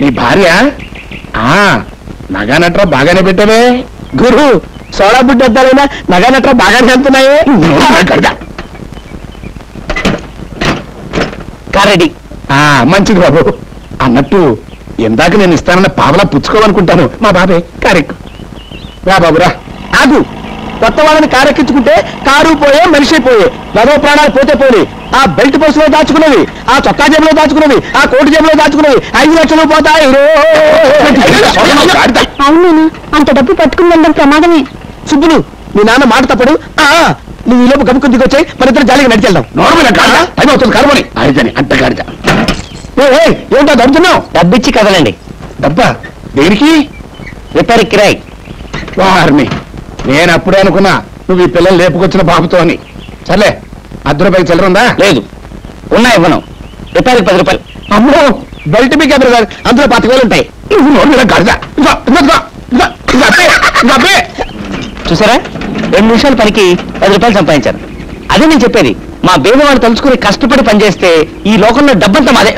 నీ భార్య నగా నట్రా బాగానే పెట్టవే గురు సోడా బుడ్డి వద్దాలైనా నగా నట్రా బాగానే వెళ్తున్నాయే కారెడీ మంచిది బాబు అన్నట్టు ఇందాక నేను ఇస్తానన్న పావలా పుచ్చుకోవాలనుకుంటాను మా బాబే కారెక్కు రా బాబురా ఆగు కొత్త వాళ్ళని కారెక్కించుకుంటే కారు పోయే మనిషి పోయే మరో ప్రాణాలు పోతే పోయి ఆ బెల్ట్ పర్సులో దాచుకున్నవి ఆ చొక్కా జేబులో దాచుకున్నవి ఆ కోటు జేబులో దాచుకున్నవి 5 లక్షలు పోతాయి అవును అంత డబ్బు పట్టుకుని వెళ్ళడం ప్రమాదమే. సుబ్బులు మీ నాన్న మాట తప్పడు నువ్వు ఈ లోపు గబుక్కు దిగొచ్చాయి మన ఇద్దరు జాలిగా నడిచెళ్దాం నార్మల్ టైం అవుతుంది కలవని అయితే అంట గాడిద ఏంటో దడుతున్నావు డబ్బిచ్చి కదలండి డబ్బా దేనికి రిపేర్ కిరాయి వారిని నేను అప్పుడే అనుకున్నా నువ్వు ఈ పిల్లలు లేపుకొచ్చిన బాబుతో అని సర్లే ₹10 చిల్లరుందా లేదు ఉన్నా ఇవ్వను రిపేర్ 10 రూపాయలు అమ్మో బెల్ట్ మీకు ఎదురు అందులో 25,000 ఉంటాయి చూసారా 2 నిమిషాల పనికి 10 రూపాయలు సంపాదించారు అదే నేను చెప్పేది మా బేబీ వాడు తలుచుకుని కష్టపడి పనిచేస్తే ఈ లోకంలో డబ్బంతా మాదే